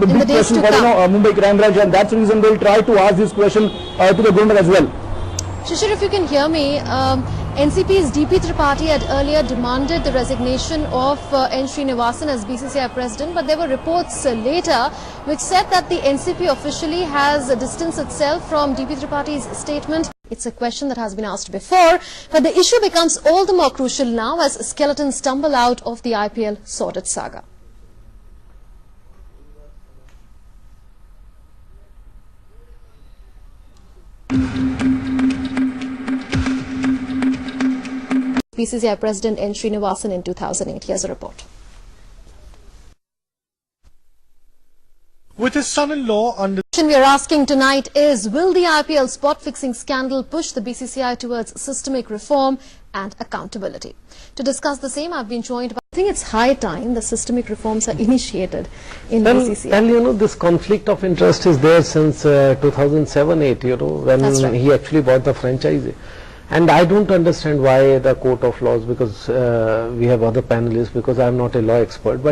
big question for Mumbai Crime Branch, and that's the reason they'll try to ask this question to the government as well. Shishir, if you can hear me, NCP's DP Tripathi had earlier demanded the resignation of N. Srinivasan as BCCI president, but there were reports later which said that the NCP officially has distanced itself from DP Tripathi's statement. It's a question that has been asked before, but the issue becomes all the more crucial now as skeletons stumble out of the IPL sordid saga. BCCI President N. Srinivasan in 2008. Here's a report. With his son-in-law under... The question we are asking tonight is, will the IPL spot-fixing scandal push the BCCI towards systemic reform and accountability? To discuss the same, I've been joined by... I think it's high time the systemic reforms are initiated in BCCI. And you know, this conflict of interest is there since 2007-8, you know, when right. he actually bought the franchise. And I don't understand why the court of laws, because we have other panelists, because I am not a law expert,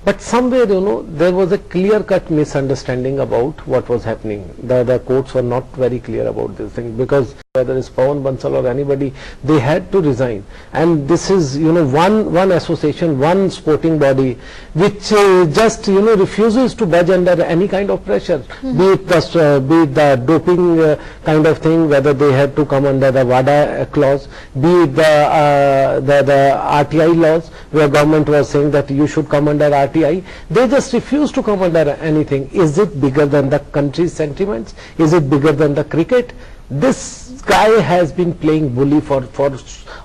but somewhere, you know, there was a clear-cut misunderstanding about what was happening. The courts were not very clear about this thing, because whether it's Pawan Bansal or anybody, they had to resign. And this is, you know, one association, one sporting body, which just, you know, refuses to budge under any kind of pressure, be it the doping kind of thing, whether they had to come under the WADA clause, be it the RTI laws, where government was saying that you should come under RTI. They just refuse to come under anything. Is it bigger than the country's sentiments? Is it bigger than the cricket? This guy has been playing bully for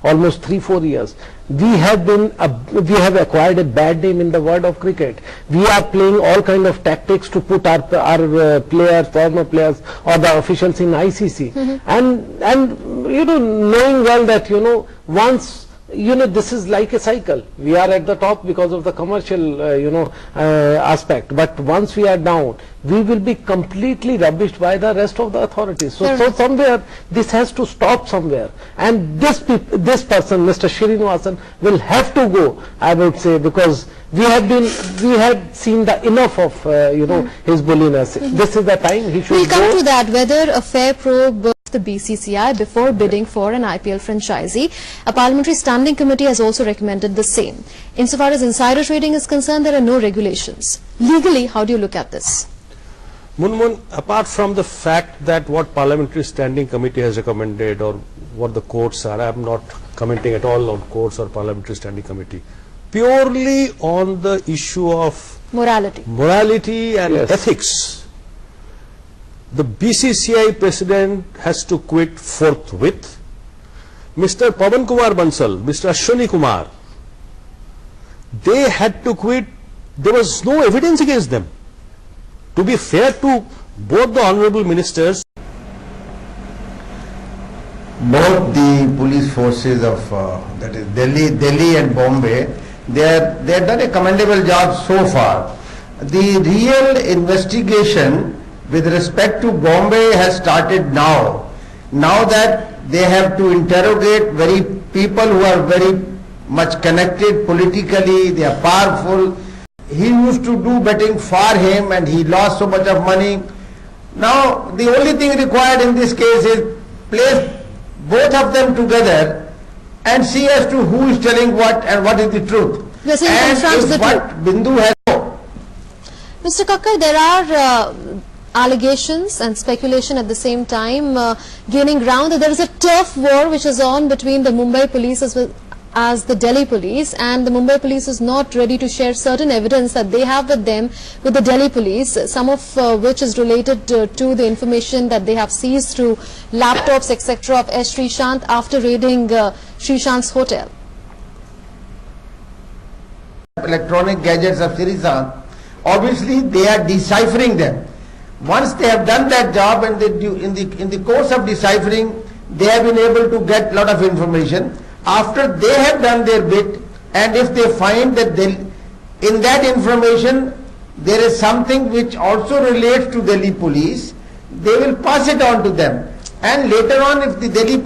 almost 3-4 years. We have acquired a bad name in the world of cricket. We are playing all kind of tactics to put our players, former players, or the officials in ICC. And you know, knowing well that, you know, once, you know, this is like a cycle. We are at the top because of the commercial, you know, aspect. But once we are down, we will be completely rubbished by the rest of the authorities. So somewhere, this has to stop somewhere. And this person, Mr. Srinivasan, will have to go, I would say, because we had seen the enough of, you know, his bulliness. This is the time he should go. We'll come to that, whether a fair probe the BCCI before bidding for an IPL franchisee. A parliamentary standing committee has also recommended the same. Insofar as insider trading is concerned, there are no regulations. Legally, how do you look at this? Munmun, apart from the fact that what parliamentary standing committee has recommended or what the courts are, I am not commenting at all on courts or parliamentary standing committee. Purely on the issue of morality and ethics, the BCCI president has to quit forthwith. Mr. Pawan Kumar Bansal, Mr. Ashwini Kumar, they had to quit. There was no evidence against them. To be fair to both the honorable ministers, both the police forces of that is Delhi and Bombay, they have done a commendable job so far. The real investigation with respect to Bombay has started now. Now that they have to interrogate people who are very much connected politically, they are powerful. He used to do betting for him and he lost so much of money. Now the only thing required in this case is place both of them together and see as to who is telling what and what is the truth. Yes, and if what Bindu has... Mr. Kakkar, there are allegations and speculation at the same time gaining ground that there is a turf war which is on between the Mumbai police as the Delhi police, and the Mumbai police is not ready to share certain evidence that they have with them with the Delhi police, some of which is related to the information that they have seized through laptops etc. of S. Srishant after raiding Srishant's hotel. Electronic gadgets of Srishant, obviously they are deciphering them. Once they have done that job and in the course of deciphering, they have been able to get a lot of information. After they have done their bit, and if they find that in that information there is something which also relates to Delhi police, they will pass it on to them. And later on, if the Delhi